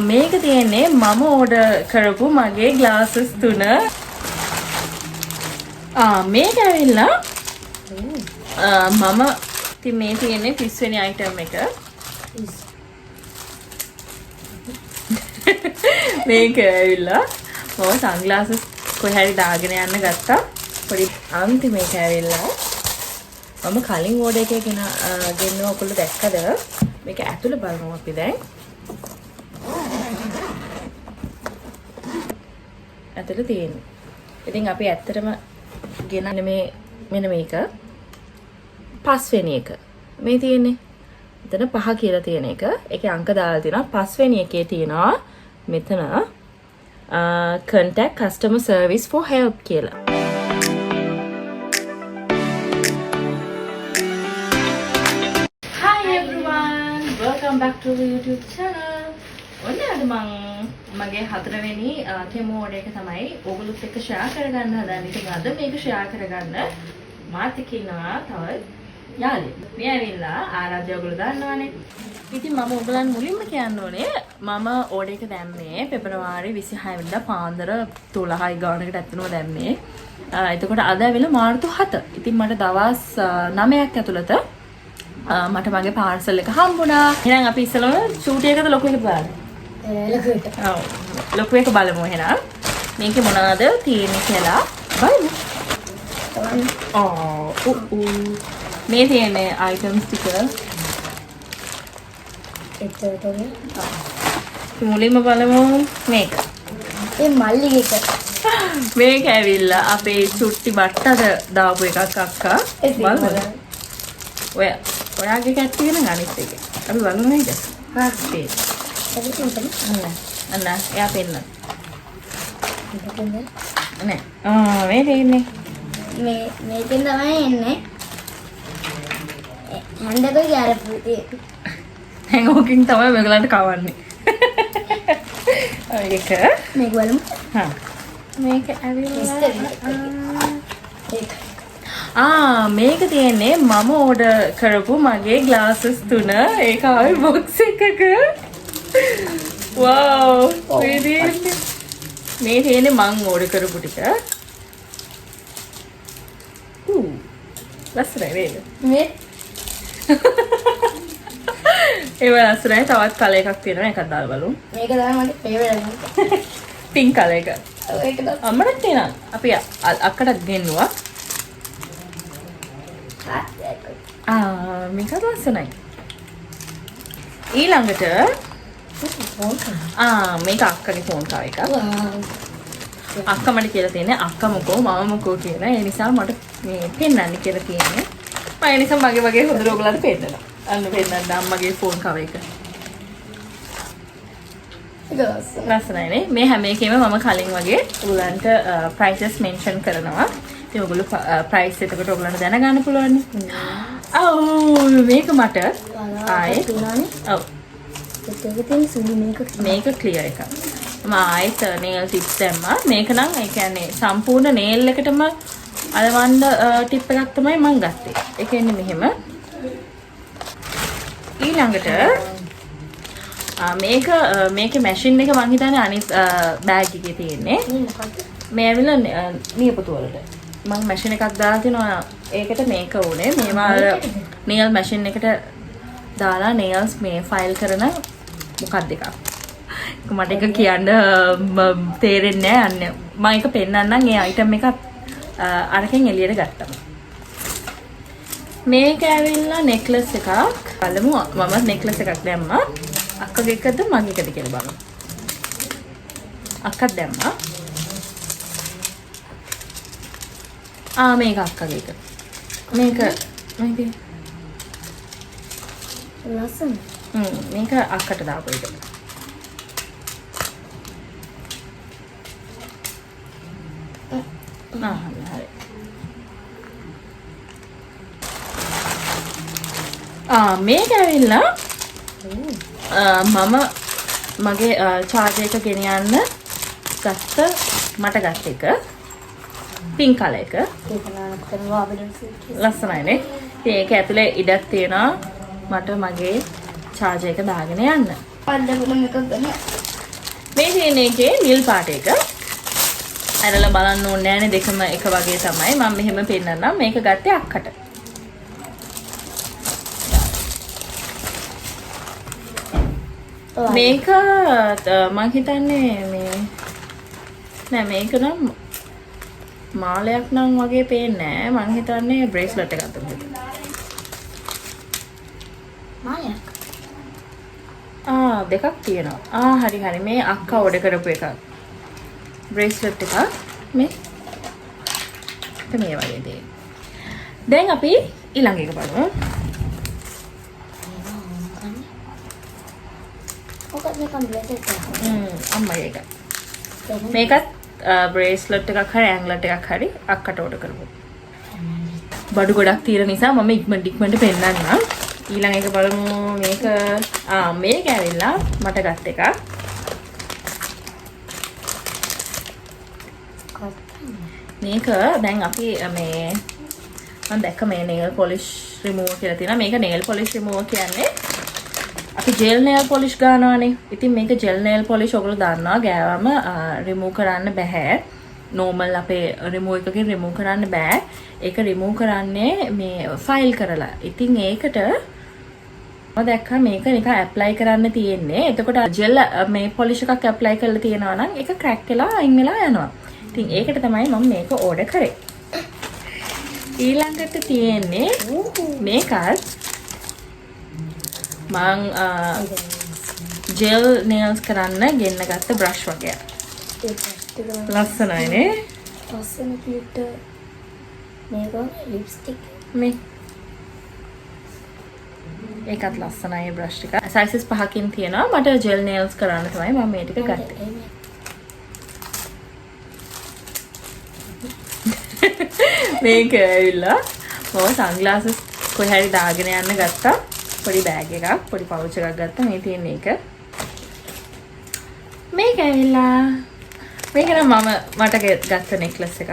මේක තියෙන්නේ මම ඕඩර් කරපු මගේ ග්ලාසස් 3. මේක ඇවිල්ලා මම ඉතින් මේ තියෙන්නේ 30 වෙනි අයිටම් එක. මේක ඇවිල්ලා මම සන්ග්ලාසස් කොහේ හරි දාගෙන යන්න ගත්තා. පොඩි අන්තිම මේක ඇවිල්ලා මම කලින් ඕඩර් එකේ ගෙන්නුව ඔයගොල්ලෝ දැක්කද? මේක ඇතුළේ බලමු අපි දැන්. ඇතුළේ තියෙන්නේ. ඉතින් අපි ඇත්තටම ගෙනන්නේ මේ මෙන්න මේක. 5 වෙනි එක. මේ තියෙන්නේ. එතන 5 කියලා තියෙන එක. ඒකේ අංක දාලා තියෙනවා. 5 වෙනි එකේ තියෙනවා මෙතන contact customer service for help කියලා. Hi everyone, welcome back to the YouTube channel. ඔන්න අද මගේ 4 වෙනි තෙමු ඕඩර් එක තමයි ඕගොල්ලොත් එක්ක ෂෙයා කරගන්න හදන්නේ. ඉතින් අද මේක ෂෙයා කරගන්න මාත් එක්ක ඉන්නවා තව යාළුවෙක්. මේ ඇවිල්ලා ආරාධ්‍ය ඔයගොල්ලෝ දන්නවනේ. ඉතින් මම ඔයගලන් මුලින්ම කියන්න ඕනේ මම ඕඩර් එක දැම්මේ පෙබරවාරි 26 වෙනිදා පාන්දර 12යි ගානකට ඇත්තනම දැම්මේ. එතකොට අද ඇවිල්ලා මාර්තු 7. ඉතින් මට දවස් 9ක් ඇතුළත මට මගේ පාර්සල් එක හම්බුණා. එහෙනම් අපි ඉස්සෙල්ලාම ෂූට් එකකට ලොකු එක බලමු. ලොකු එක බලමු එහෙනම්. මේකේ මොනවද තියෙන්නේ කියලා බලමු. මේ තියෙන්නේ අයිටම්ස් ටික. මුලින්ම බලමු මේක. ඒ මල්ලි එක. මේක ඇවිල්ලා අපේ චුට්ටි බට්ටට දාපු එකක් අක්කා. බලමු. ඔයාගේ කැට් එක නම් අනිත් එක. අපි බලමු නේද? හරි. අන්න එයා පෙන්නන. නෑ. මේ දෙන්නේ. මේකෙන් තමයි එන්නේ. හන්දක ගෑරපු ඒක. දැන් ඕකෙන් තමයි මේගොල්ලන්ට කවන්නේ. ඒක මේක බලමු. මේක ඇවිල්ලා මේක තියෙන්නේ මම ඕඩර් කරපු මගේ ග්ලාසස් 3. ඒක ආවේ බොක්ස් එකක. වව්! මේ තියෙන්නේ මං ඕඩර් කරපු ටික. ලස්සනයි නේද? මේ ඒ වලස්සනයි. තවත් කලර් එකක් තියෙනවා. ඒකත් දාලා බලමු. මේක තමයි මගේ ෆේවරට් එක. පින්ක් කලර් එක. ඒක තමයි. අම්මට තියෙනවා. අපි අක්කටත් ගෙන්නුවා. මේක ලස්සනයි. ඊළඟට මේක අක්කගේ ෆෝන් කව එක. අක්කා මට කියලා තියෙන්නේ අක්කා මොකෝ මම මොකෝ කියලා. ඒ නිසා මට මේ පෙන්වන්න කියලා තියෙන්නේ. මම ඒ නිසා මගේ වගේ හොඳට ඔයගලන්ට පෙන්නනවා. අන්න පෙන්නන්න අම්මගේ ෆෝන් කව එක. ලස්සනයි නේ. මේ හැම එකෙම මම කලින් වගේ ඔයගලන්ට ප්‍රයිසස් මෙන්ෂන් කරනවා. ඉතින් ඔයගොල්ලෝ ප්‍රයිස් එතකොට ඔයගලන්ට දැනගන්න පුළුවන් නේ. මේක මට ආයේ තියෙනවානේ. ඔව්. ඒක තියෙන සුළු මේක ක්ලියර් එකක්. මම ආයෙත් නේල් ටිප්ස් දැම්මා. මේක නම් ඒ කියන්නේ සම්පූර්ණ නේල් එකටම අලවන්න ටිප් එකක් තමයි මම ගත්තේ. ඒ කියන්නේ මෙහෙම. ඊළඟට මේකේ මැෂින් එක මං හිතන්නේ අනිත් බෑග් එකේ තියෙන්නේ. මේ ඇවිල්ලා නියපොතු වලට. මම මැෂින් එකක් දාලා තිනවා. ඒකට මේක උනේ. මේවා නේල් මැෂින් එකට දාලා නේල්ස් මේ ෆයිල් කරන මොකක්ද එකක්. මට එක කියන්න තේරෙන්නේ නැහැ. මම එක පෙන්නන්නම්. ඒ අයිටම් එකක් අරකින් එළියට ගත්තා. මේක ඇවිල්ලා නෙක්ලස් එකක්. බලමු මම නෙක්ලස් එකක් දැම්මා. අක්කගේ එකද මගේ එකද කියලා බලමු. අක්කත් දැම්මා. මේක අක්කගේ එක. මේක ලස්සන. මේක අක්කට දාපු එක. හරි. මේක ඇවිල්ලා මම මගේ චාර්ජර් එක ගෙන යන්න ගත්ත එක. පින්ක් කලර් එක. ඒක නානක් කරනවා අපිට ලස්සනයි නේ. ඉතින් ඒක ඇතුලේ ඉඩක් තියෙනවා මට මගේ චාර්ජර් එක දාගෙන යන්න. පල්ලෙකුම එකක් ගන්න. මේ තියෙන එකේ නිල් පාට එක. අරලා බලන්න ඕනේ නෑනේ දෙකම එක වගේ තමයි. මම මෙහෙම පෙන්නන්නම්. මේක ගත්තේ අක්කට. මේක මම හිතන්නේ මේ නෑ මේක නම් මාලයක් නම් වගේ පේන්නේ නෑ. මම හිතන්නේ බ්‍රේස්ලට් එකක් තමයි. මාලයක්. දෙකක් තියෙනවා. හරි හරි. මේ අක්කා ඕඩර් කරපු එකක්. බ්‍රේස්ලට් එකක් මේ වගේ දෙයක්. දැන් අපි ඊළඟ එක බලමු. මොකක්ද මේ කම්බලෙට එක? අම්මගේ එක. මේකත් බ්‍රේස්ලට් එකක් හරි ඇන්ග්ලට් එකක් හරි අක්කට ඕඩර් කරපු. බඩු ගොඩක් තියෙන නිසා මම ඉක්මනට පෙන්නන්නම්. ඊළඟ එක බලමු. මේක මේක ඇවිල්ලා මට ගත් එකක්. මේක දැන් අපි මේ මම දැක්ක මේ nail polish remover කියලා තියෙනවා. මේක nail polish remover කියන්නේ අපි gel nail polish ගන්නවානේ. ඉතින් මේක gel nail polish ඔයගොල්ලෝ දන්නවා ගෑවම remove කරන්න බෑ. normal අපේ remove එකකින් remove කරන්න බෑ. ඒක remove කරන්නේ මේ file කරලා. ඉතින් ඒකට මම දැක්කා මේක නිකන් apply කරන්න තියෙන්නේ. එතකොට gel මේ polish එකක් apply කරලා තියෙනවා නම් ඒක crack වෙලා අයින් වෙලා යනවා. ඉතින් ඒකට තමයි මම මේක ඕඩර් කරේ. ඊළඟට තියෙන්නේ මේකත් මං ජෙල් nails කරන්න ගෙන්න ගත්ත බ්‍රෂ් වගේ. ලස්සනයිනේ. ලස්සන පිට මේක ලිප්ස්ටික්. මේ ඒකත් ලස්සනයි බ්‍රෂ් එක. sizes 5කින් තියෙනවා. මට ජෙල් nails කරන්න තමයි මම මේ ටික ගත්තේ. මේක ඇවිල්ලා මම sunglasses කොහේ හරි දාගෙන යන්න ගත්තා. පොඩි බෑග් එකක්, පොඩි පවුච් එකක් ගත්තා. මේ තියෙන එක. මේක ඇවිල්ලා මේක නම් මට ගත්ත නෙක්ලස් එකක්.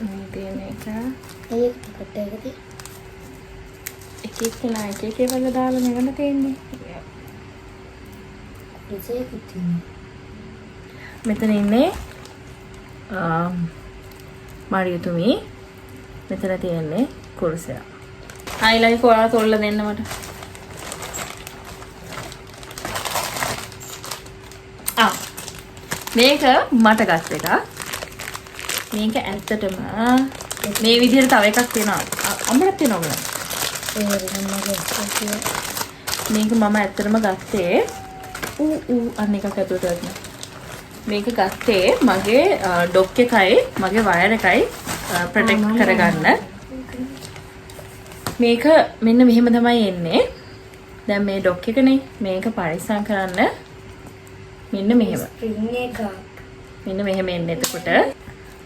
මේ තියෙන එක. ඒකට එකදී එක වල දාලා මෙවන තියෙන්නේ. මෙතන ඉන්නේ මාරියතුමී. මෙතන තියෙන්නේ කුරුසයා. හයිලයිට් කොහා තොල්ල දෙන්න මට. මේක මට ගත් එකක්. මේක ඇත්තටම මේ විදිහට තව එකක් තියෙනවා. අම්මට තියෙනවා. මේක මම ඇත්තටම ගත්තේ අන්න එකක් ඇතුළට ගත්තා. මේක ගත්තේ මගේ ඩොක් එකයි මගේ වයර් එකයි ප්‍රොටෙක්ට් කරගන්න. මේක මෙන්න මෙහෙම තමයි එන්නේ. දැන් මේ ඩොක් එකනේ මේක පරිස්සම් කරන්න මෙන්න මෙහෙම. මෙන්න මෙහෙම එන්නේ. එතකොට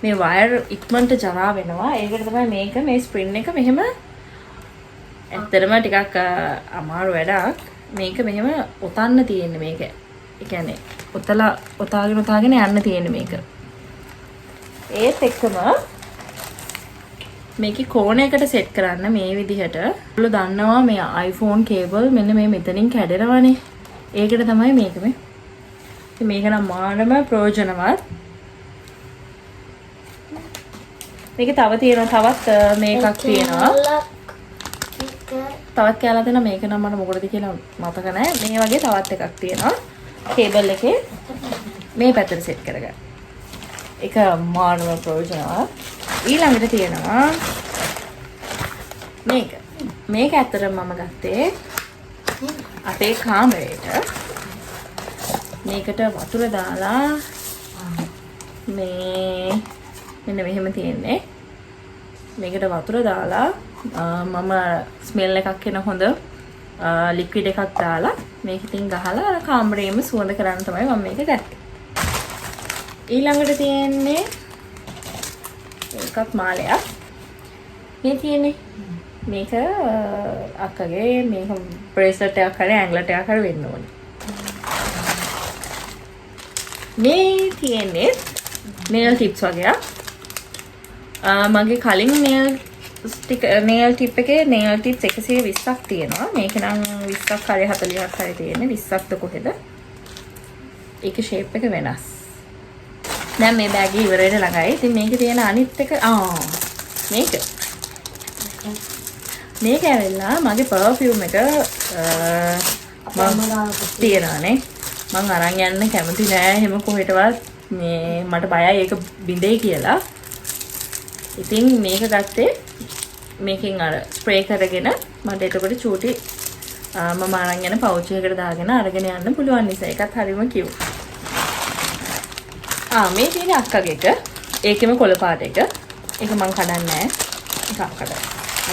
මේ වයර් ඉක්මනට ජරා වෙනවා. ඒකට තමයි මේක මේ ස්ප්‍රින් එක මෙහෙම ඇත්තටම ටිකක් අමාරු වැඩක්. මේක මෙහෙම ඔතන්න තියෙන්නේ මේක. ඒ කියන්නේ ඔතාගෙන යන්න තියෙන්නේ මේක. ඒත් එක්කම මේකේ කෝණයකට සෙට් කරන්න මේ විදිහට. ඔයාලා දන්නවා මේ iPhone cable මෙන්න මේ මෙතනින් කැඩෙනවනේ. ඒකට තමයි මේක මේ. ඉතින් මේක නම් මානම ප්‍රයෝජනවත්. මේක තව තියෙනවා තවත් මේකක් තියෙනවා. තවත් කැලලා දෙන මේක නම් මට මොකටද කියලා මතක නැහැ. මේ වගේ තවත් එකක් තියෙනවා. කේබල් එකේ මේ පැත්තට සෙට් කරගන්න. ඒක මානව ප්‍රයෝජනවත්. ඊළඟට තියෙනවා මේක. මේක ඇත්තටම මම ගත්තේ අපේ කාමරේට. මේකට වතුර දාලා මේ මෙන්න මෙහෙම තියෙන්නේ. මේකට වතුර දාලා මම ස්මෙල් එකක් එන හොඳ ලික්විඩ් එකක් දාලා මේක ඉතින් ගහලා කාමරේම සුවඳ කරන්න තමයි මම මේක ගත්තේ. ඊළඟට තියෙන්නේ එකක් මාලයක්. මේ තියෙන්නේ මේක අක්කගේ මේක බ්‍රේස්ලට් එකක් හරි ඇන්ග්ලට් එකක් හරි වෙන්න ඕනේ. මේ තියෙන්නේ nail tips වගේ. මගේ කලින් nail ස්ටික් nail tip එකේ nail tips 120ක් තියෙනවා. මේක නම් 20ක් හරි 40ක් හරි තියෙන්නේ. 20ක්ද කොහෙද? ඒකේ shape එක වෙනස්. දැන් මේ බෑග් එක ඉවරයට ළඟයි. ඉතින් මේකේ තියෙන අනිත් එක මේක ඇවිල්ලා මගේ perfume එක මම තියනවානේ. මම අරන් යන්න කැමති නෑ එහෙම කොහෙටවත්. මේ මට බයයි ඒක බින්දේ කියලා. ඉතින් මේක ගත්තේ මේකෙන් අර ස්ප්‍රේ කරගෙන මට එතකොට චූටි මම අරන් යන පවුච් එකකට දාගෙන අරගෙන යන්න පුළුවන් නිසා ඒකත් හරිම කියුට්. මේ තියෙන අක්කගේ එක. ඒකෙම කොළ පාට එක. ඒක මං කඩන්නේ නෑ. එකක් කඩන්න.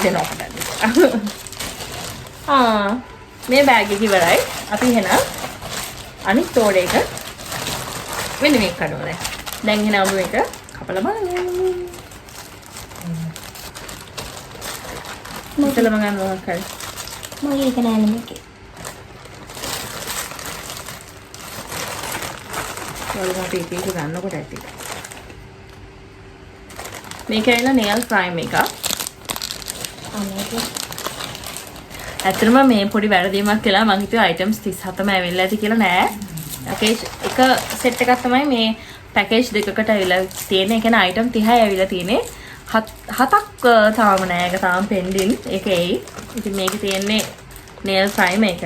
දෙනවා කඩන්න. මේ බෑග් එක ඉවරයි. අපි එහෙනම් අනිත් තෝඩේ එක මෙන්න මේක කඩනවා. දැන් එහෙනම් අපි මේක කපලා බලමු. ඉතලම ගන්නවා කරේ. මගේ එක නෑ මේකේ. වලම අපි එක ගන්නකොට ඇති. මේක ඇවිල්ලා nail prime එක. ඇත්තටම මේ පොඩි වැරදීමක් කියලා මම හිතුවා items 37ම ඇවිල්ලා ඇති කියලා නෑ. පැකේජ් එක සෙට් එකක් තමයි මේ පැකේජ් දෙකකට ඇවිල්ලා තියෙන්නේ. ඒ කියන්නේ item 30යි ඇවිල්ලා තියෙන්නේ. 7ක් තාම නෑ. ඒක තාම pending. ඒකයි. ඉතින් මේකේ තියෙන්නේ nail prime එක.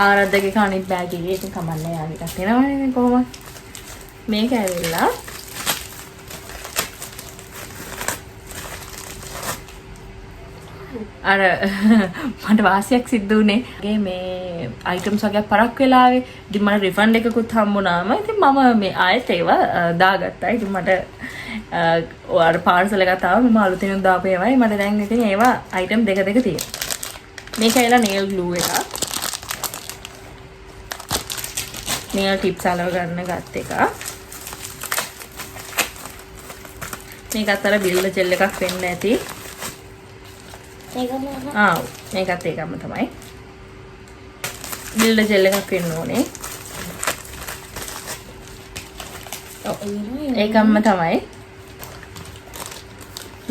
ආරද්දගේ අනිත් බෑග් එකේ ඉතින් කමන්නේ යාලි එකක් එනවනේ කොහොමද? මේක ඇවිල්ලා අර මට වාසියක් සිද්ධ වුණේ මේ අයිටම්ස් වගේ පරක් වෙලාවේ ඉතින් මට රිෆන්ඩ් එකකුත් හම්බුනාම ඉතින් මම මේ ආයෙත් ඒවා දාගත්තා. ඉතින් මට අර පාර්සල් එකක් ආවා මම අලුතෙන් දාපු ඒවායි මට දැන් ඉතින් ඒවා අයිටම් දෙක තියෙනවා. මේක ඇවිල්ලා nail glue එකක්. nail tips අලව ගන්න ගත්ත එක. මේකත් අර බිල්ල ජෙල් එකක් වෙන්න ඇති. මේකත් ඒකම තමයි. බිල්ඩ ජෙල් එකක් වෙන්න ඕනේ. ඒකම තමයි.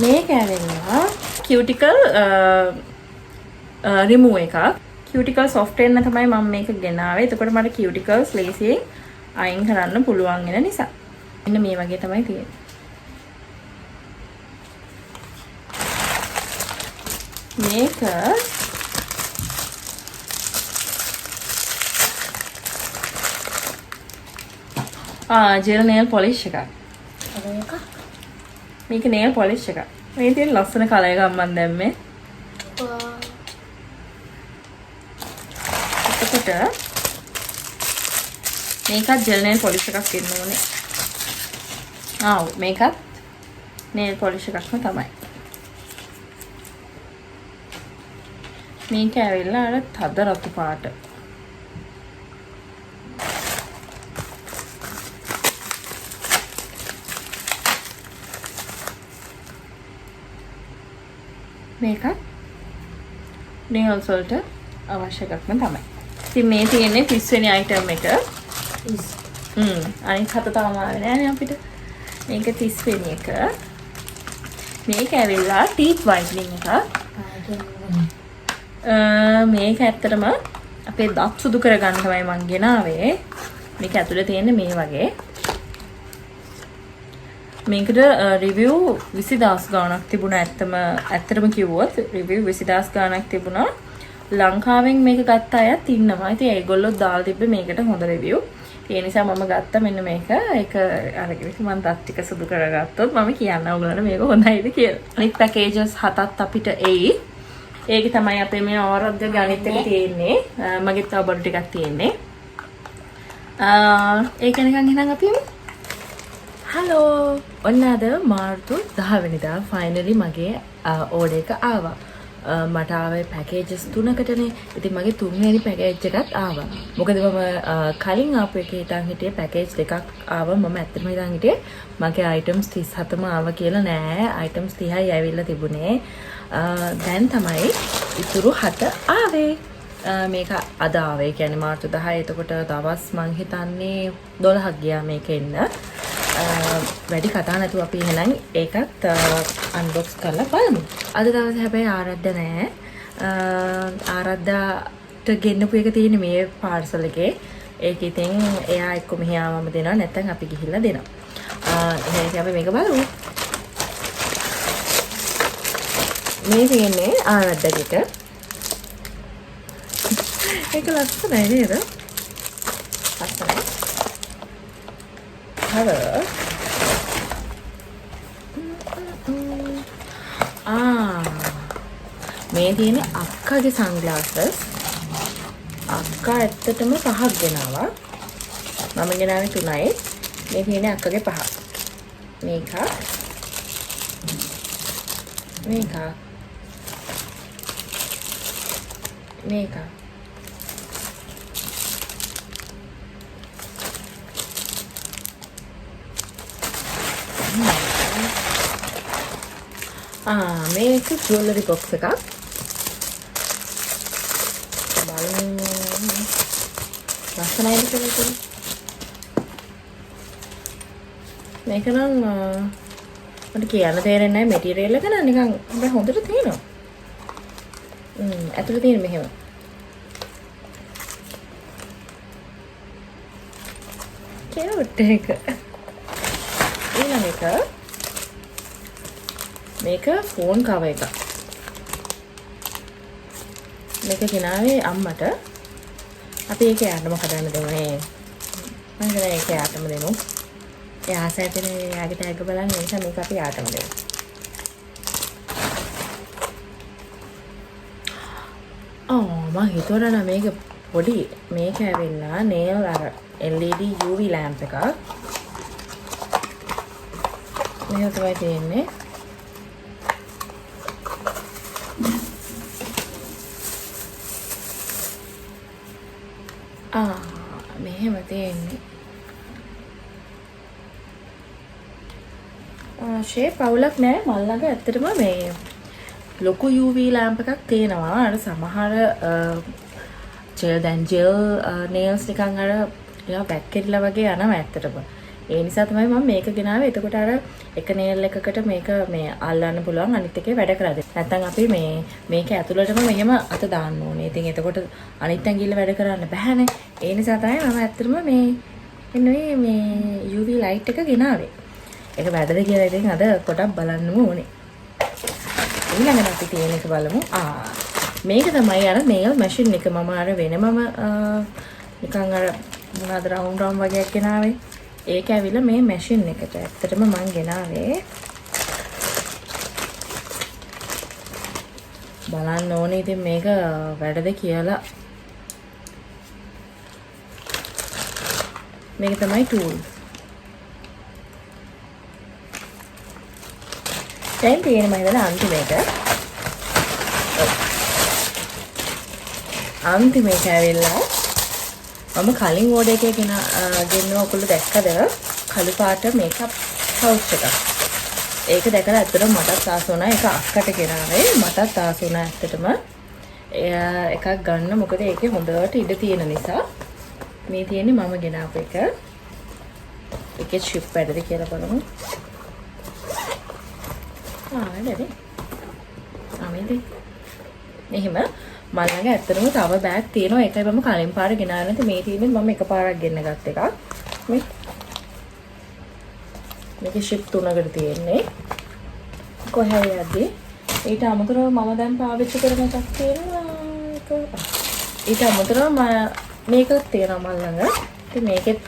මේක ඇවිල්ලා cuticle remove එකක්. cuticle soft වෙන්න තමයි මම මේක ගෙනාවේ. එතකොට මට cuticles ලේසියෙන් අයින් කරන්න පුළුවන් වෙන නිසා. මෙන්න මේ වගේ තමයි තියෙන්නේ. මේක gel nail polish එකක්. මේක nail polish එකක්. මේ තියෙන ලස්සන කලර් එකක් මම දැම්මේ. එතකොට මේකත් gel nail polish එකක් ඉන්න ඕනේ. මේකත් nail polish එකක්ම තමයි. මේක ඇවිල්ලා අර තද රතු පාට. මේක nails වලට අවශ්‍ය එකක්ම තමයි. ඉතින් මේ තියෙන්නේ 30 වෙනි item එක. අනිත් හත තාම ආවේ නෑනේ අපිට. මේක 30 වෙනි එක. මේක ඇවිල්ලා teeth whitening එක. මේක ඇත්තටම අපේ දත් සුදු කරගන්න තමයි මං ගෙනාවේ. මේක ඇතුලේ තියෙන්නේ මේ වගේ. මේකට රිවිව් 20000 ගාණක් තිබුණා. ඇත්තටම කිව්වොත් රිවිව් 20000 ගාණක් තිබුණා. ලංකාවෙන් මේක ගත්ත අයත් ඉන්නවා. ඉතින් ඒගොල්ලෝ දාලා තිබ්බේ මේකට හොඳ රිවිව්. ඒ නිසා මම ගත්තා මෙන්න මේක. ඒක අරගෙන ඉතින් මම දත් ටික සුදු කරගත්තොත් මම කියන්න ඕගොල්ලන්ට මේක හොඳයිද කියලා. අනිත් පැකේජස් 7ක් අපිට එයි. ඒක තමයි අපේ මේ ආරද්ධ ගණිත එක තියෙන්නේ. මගේ තව බඩු ටිකක් තියෙන්නේ. ඒක නිකන් එහෙනම් අපි හලෝ. ඔන්න අද මාර්තු 10 වෙනිදා ෆයිනලි මගේ ඕඩර් එක ආවා. මට ආවේ පැකේජස් 3කටනේ. ඉතින් මගේ 3 වෙනි පැකේජ් එකත් ආවා. මොකද මම කලින් ආපු එකේ හිටන් හිටියේ පැකේජ් දෙකක් ආවා. මම ඇත්තටම හිතන් හිටියේ මගේ අයිටම්ස් 37ම ආවා කියලා නෑ. අයිටම්ස් 30යි ඇවිල්ලා තිබුණේ. දැන් තමයි ඉතුරු 7 ආවේ. මේක අද ආවේ. කියන්නේ මාර්තු 10. එතකොට දවස් මං හිතන්නේ 12ක් ගියා මේක එන්න. වැඩි කතා නැතුව අපි එහෙනම් ඒකත් අන්බොක්ස් කරලා බලමු. අද දවසේ හැබැයි ආරාධ්‍ය නැහැ. ආරාධ්‍යාට ගෙන්නපු එක තියෙන මේ පාර්සල් එකේ. ඒක ඉතින් එයා එක්ක මෙහි ආවම දෙනවා නැත්නම් අපි ගිහිල්ලා දෙනවා. එහෙනම් අපි මේක බලමු. මේ තියෙන්නේ ආරාධ්‍යාගේ ඒක ලස්සනයි නේද? ලස්සනයි. මේ තියෙන අක්කාගේ සන්ග්ලාසස්. අක්කා ඇත්තටම 5ක් ගෙනාවා. මම ගෙනාවේ 3යි. මේ තියෙන අක්කගේ 5ක්. මේක. මේක. මේක. මේක ජුවලරි බොක්ස් එකක්. බලමු. ලස්සනයිද කියලා. මේක නම් මට කියන්න තේරෙන්නේ නැහැ මැටීරියල් එක නම් නිකන් හැබැයි හොඳට තියෙනවා. ඇතුළේ තියෙන මෙහෙම. කැවුට් එක. ඊළඟ එක මේක ෆෝන් කවර් එක. මේක ගෙනාවේ අම්මට. අපි ඒක යාටම කඩන්න දෙන්නේ. මම හිතන්නේ ඒක යාටම දෙමු. එයා ආසයිතන එයාගේ ටැග් බලන්න නිසා මේක අපි යාටම දෙමු. මම හිතුවා මේක පොඩි මේක ඇවිල්ලා nail අර LED UV lamp එකක්. මේක තමයි තියෙන්නේ. මෙහෙම තියෙන්නේ. ෂේප් අවුලක් නෑ. මල් ළඟ ඇත්තටම මේ ලොකු UV lamp එකක් තියෙනවා. අර සමහර ජෙල් nails නිකන් අර ඒවා වැක්කිරිලා වගේ යනවා ඇත්තටම. ඒ නිසා තමයි මම මේක ගෙනාවේ. එතකොට අර එක nail එකකට මේක මේ අල්ලන්න පුළුවන් අනිත් එකේ වැඩ කරලා දෙන්න. නැත්නම් අපි මේක ඇතුළටම මෙහෙම අත දාන්න ඕනේ. ඉතින් එතකොට අනිත් ඇඟිල්ල වැඩ කරන්න බෑනේ. ඒ නිසා තමයි මම ඇත්තටම මේ මේ UV light එක ගෙනාවේ. ඒක වැඩද කියලා ඉතින් අද පොඩක් බලන්නම ඕනේ. ඊළඟට අපි තියෙන එක බලමු. මේක තමයි අර nail machine එක. මම අර වෙනමම නිකන් අර මොනවාද රවුන්ඩ් වගේ ගෙනාවේ. ඒක ඇවිල්ලා මේ මැෂින් එකට. ඇත්තටම මම ගෙනාවේ බලන්න ඕනේ ඉතින් මේක වැඩද කියලා. මේක තමයි ටූල්. දැන් තියෙන මම හිතන අන්තිම එක. අන්තිම එක ඇවිල්ලා මම කලින් ඕඩර් එකේ ගෙන්නුව ඔයගොල්ලෝ දැක්කද? කළු පාට මේකප් පවුච් එකක්. ඒක දැකලා ඇත්තටම මටත් ආස වුණා. ඒක අක්කට ගෙනාවේ. මටත් ආස වුණා ඇත්තටම. එකක් ගන්න. මොකද ඒකේ හොඳට ඉඩ තියෙන නිසා. මේ තියෙන්නේ මම ගෙනාපු එක. ඒකේ ෂිප් වැඩද කියලා බලමු. වැඩේ. මෙහෙම මල් ළඟ ඇත්තටම තව බෑග් තියෙනවා. ඒකයි මම කලින් පාර ගෙනාවේ නැති. මේ තියෙන්නේ මම එකපාරක් ගෙන්න ගත්ත එකක්. මේකේ ෂිප් 3කට තියෙන්නේ. කොහේ යද්දී ඊට අමතරව මම දැන් පාවිච්චි කරන එකක් තියෙනවා. ඊට අමතරව මේකත් තියෙනවා මල් ළඟ. ඉතින් මේකෙත්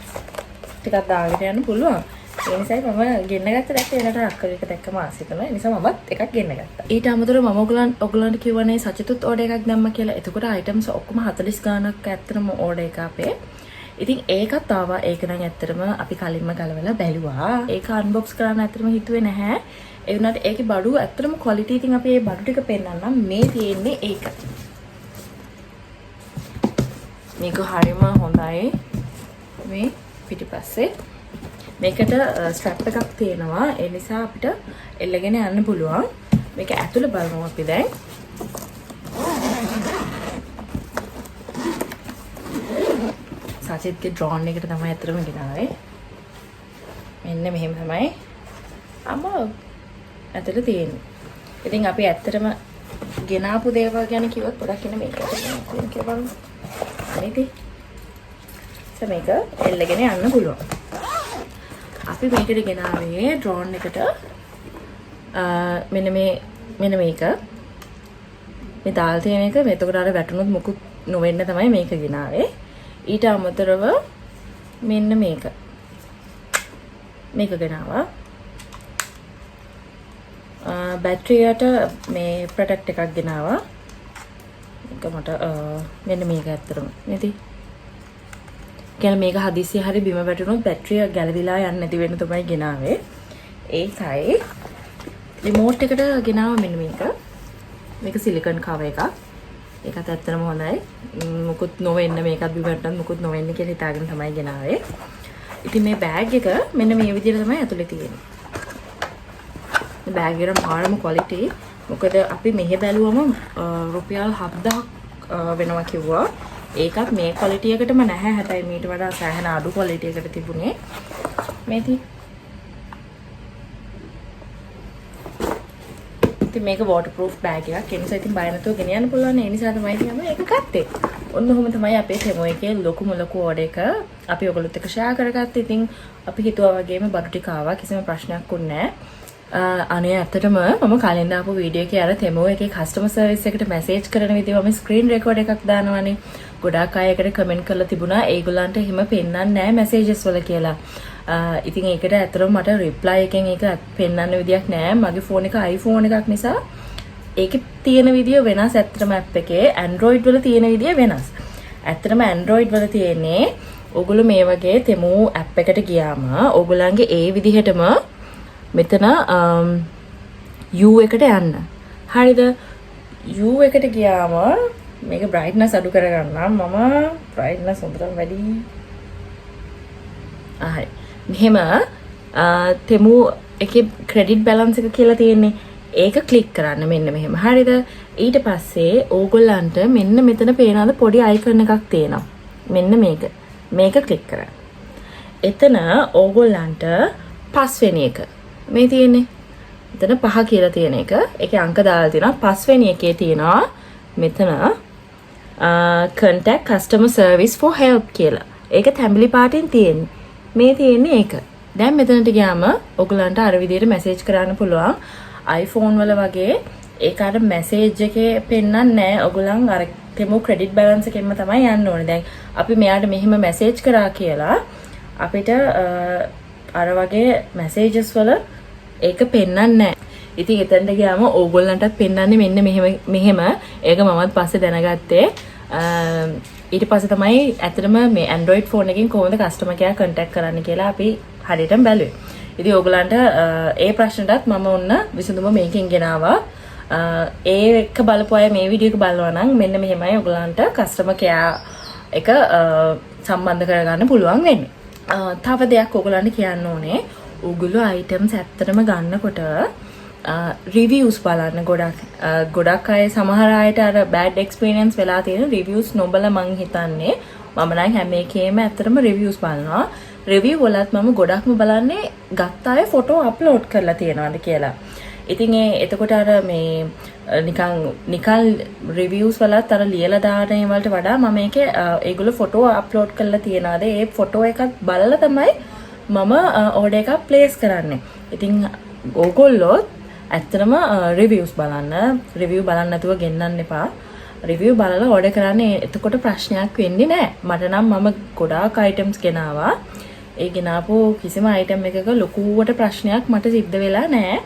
ටිකක් දාගෙන යන්න පුළුවන්. ඒ නිසායි මම ගෙන්න ගත්ත දැක්ක එනට අක්කරේක දැක්කම ආසයි තමයි. ඒ නිසා මමත් එකක් ගෙන්න ගත්තා. ඊට අමතරව මම ඔයගලන්ට කිව්වනේ සචිතුත් ඕඩර් එකක් දැම්ම කියලා. එතකොට අයිටම්ස් ඔක්කොම 40 ගාණක් ඇත්තටම ඕඩර් එක අපේ. ඉතින් ඒකත් ආවා. ඒක නම් ඇත්තටම අපි කලින්ම ගලවලා බැලුවා. ඒක අන්බොක්ස් කරන්න ඇත්තටම හිතුවේ නැහැ. ඒ වුණාට ඒකේ බඩු ඇත්තටම ක්වොලිටි ඉතින් අපි මේ බඩු ටික පෙන්නන්නම්. මේ තියෙන්නේ ඒක. මේක හරියම හොඳයි. මේ පිටිපස්සේ මේකට ස්ට්‍රැප් එකක් තියෙනවා. ඒ නිසා අපිට එල්ලගෙන යන්න පුළුවන්. මේක ඇතුළේ බලමු අපි දැන්. සචිත්ගේ ඩ්‍රෝන් එකට තමයි අතරම ගෙනාවේ. මේ මෙන්න මෙහෙම තමයි අම්මා ඇතුළේ තියෙන්නේ. ඉතින් අපි ඇත්තටම ගෙනාපු දේවල් ගැන කිව්වොත් පොඩක් ඉන්න මේකට ගෙනාපු කියලා බලමු. අනිත් මේක එල්ලගෙන යන්න පුළුවන්. අපි මේකට ගෙනාවේ ඩ්‍රෝන් එකට මෙන්න මේක මේ දාල් තියෙන එක එතකොට අර වැටුනොත් මුකුත් නොවෙන්න තමයි මේක ගෙනාවේ. ඊට අමතරව මෙන්න මේක ගෙනාවා. බැටරියට මේ ප්‍රොටෙක්ට් එකක් ගෙනාවා. ඒක මට මෙන්න මේක ඇත්තටම නේද? කියන්නේ මේක හදිස්සිය හරි බිම වැටුනොත් බැටරිය ගැලවිලා යන්නේ නැති වෙන තමයි ගෙනාවේ. ඒකයි රිමෝට් එකට ගෙනාවා මෙන්න මේක. මේක සිලිකන් කවර් එකක්. ඒකත් ඇත්තටම හොඳයි. මුකුත් නොවෙන්න මේකත් බිම වැටුනොත් මුකුත් නොවෙන්න කියලා හිතාගෙන තමයි ගෙනාවේ. ඉතින් මේ බෑග් එක මෙන්න මේ විදිහට තමයි ඇතුලේ තියෙන්නේ. මේ බෑග් එක මාරම ක්වොලිටි. මොකද අපි මෙහෙ බැලුවම රුපියල් 7000ක් වෙනවා කිව්වා. ඒකත් මේ ක්වොලිටි එකටම නැහැ. හැබැයි මීට වඩා සෑහෙන අඩු ක්වොලිටි එකකට තිබුණේ. මේක මේක waterproof bag එකක්. ඒ නිසා ඉතින් බය නැතුව ගෙනියන්න පුළුවන්. ඒ නිසා තමයි ඉතින් මම ඒක ගත්තේ. ඔන්න ඔහොම තමයි අපේ තෙමෝ එකේ ලොකුම ලොකු order එක අපි ඔයගොල්ලොත් එක්ක share කරගත්තේ. ඉතින් අපි හිතුවා වගේම බඩු ටික ආවා. කිසිම ප්‍රශ්නයක් වුණේ නැහැ. අනේ ඇත්තටම මම කලින් දාපු වීඩියෝ එකේ අර තෙමෝ එකේ customer service එකට message කරන විදිහ මම screen record එකක් දානවානේ. ගොඩාක් අය එකට comment කරලා තිබුණා ඒගොල්ලන්ට එහෙම පෙන්නන්නේ නැහැ messages වල කියලා. ඉතින් ඒකට ඇත්තටම මට reply එකෙන් ඒක පෙන්වන්න විදියක් නැහැ. මගේ phone එක iPhone එකක් නිසා ඒකේ තියෙන විදිය වෙනස්. ඇත්තටම app එකේ Android වල තියෙන විදිය වෙනස්. ඇත්තටම Android වල තියෙන්නේ ඔයගොල්ලෝ මේ වගේ තෙමෝ app එකට ගියාම ඔයගොල්ලන්ගේ ඒ විදිහටම මෙතන U එකට යන්න. හරිද? U එකට ගියාම මේක brightness අඩු කරගන්නම් මම brightness හොඳට වැඩි. හරි. මෙහෙම තෙමු එකේ credit balance එක කියලා තියෙන්නේ. ඒක click කරන්න මෙන්න මෙහෙම. හරිද? ඊට පස්සේ ඕගොල්ලන්ට මෙන්න මෙතන පේනවාද පොඩි icon එකක් තියෙනවා. මෙන්න මේක. මේක click කරන්න. එතන ඕගොල්ලන්ට පස්වෙනි එක මේ තියෙන්නේ. එතන 5 කියලා තියෙන එක. ඒකේ අංක දාලා තියෙනවා. පස්වෙනි එකේ තියෙනවා මෙතන contact customer service for help කියලා. ඒක තැඹිලි පාටින් තියෙන්නේ. මේ තියෙන්නේ ඒක. දැන් මෙතනට ගියාම ඔයගලන්ට අර විදිහට මැසේජ් කරන්න පුළුවන්. iPhone වල වගේ ඒක අර මැසේජ් එකේ පෙන්නන්නේ නැහැ. ඔයගලන් අර තෙමු credit balance එකෙන්ම තමයි යන්න ඕනේ. දැන් අපි මෙයාට මෙහෙම මැසේජ් කරා කියලා අපිට අර වගේ මැසේජස් වල ඒක පෙන්නන්නේ නැහැ. ඉතින් එතනට ගියාම ඕගොල්ලන්ටත් පෙන්වන්නේ මෙන්න මෙහෙම. ඒක මමත් පස්සේ දැනගත්තේ. ඊට පස්සේ තමයි ඇත්තටම මේ Android phone එකකින් කොහොමද customer care contact කරන්න කියලා අපි හරියටම බැලුවේ. ඉතින් ඕගොල්ලන්ට ඒ ප්‍රශ්නටත් මම ඔන්න විසඳුම මේකෙන් ගෙනාවා. ඒ එක බලපු අය මේ වීඩියෝ එක බලනවා නම් මෙන්න මෙහෙමයි ඕගොල්ලන්ට customer care එක සම්බන්ධ කරගන්න පුළුවන් වෙන්නේ. තව දෙයක් ඕගොල්ලන්ට කියන්න ඕනේ. ඕගොල්ලෝ items ඇත්තටම ගන්නකොට reviews බලන්න ගොඩක් අය සමහර අයට අර bad experience වෙලා තියෙන reviews නොබල මං හිතන්නේ මම නම් හැම එකේම ඇත්තටම reviews බලනවා. review වලත් මම ගොඩක්ම බලන්නේ ගත්ත අය photo upload කරලා තියනවාද කියලා. ඉතින් එතකොට අර මේ නිකන් reviews වලත් අර ලියලා දාන ඒවලට වඩා මම මේකේ ඒගොල්ලෝ photo upload කරලා තියනවාද ඒ photo එකත් බලලා තමයි මම order එකක් place කරන්නේ. ඉතින් ඕගොල්ලෝ ඇත්තටම reviews බලන්න නැතුව ගෙන්නන්න එපා. review බලලා order කරන්න. එතකොට ප්‍රශ්නයක් වෙන්නේ නැහැ. මට නම් මම ගොඩාක් items ගෙනාවා. ඒ ගෙනාපු කිසිම item එකක ලොකුවට ප්‍රශ්නයක් මට සිද්ධ වෙලා නැහැ.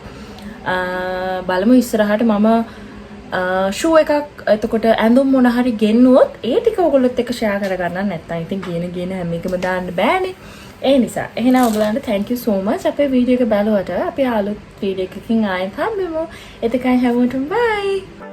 බලමු ඉස්සරහට මම shoe එකක් එතකොට ඇඳුම් මොන හරි ගෙන්නුවොත් ඒ ටික ඔයගොල්ලොත් එක්ක share කරගන්න. නැත්නම් ඉතින් කියන හැම එකම දාන්න බෑනේ. ඒ නිසා එහෙනම් ඔයගලන්ට thank you so much අපේ වීඩියෝ එක බලුවට. අපි ආලුත් වීඩියෝ එකකින් ආයෙත් හම්බෙමු. එතකන් හැමෝටම bye.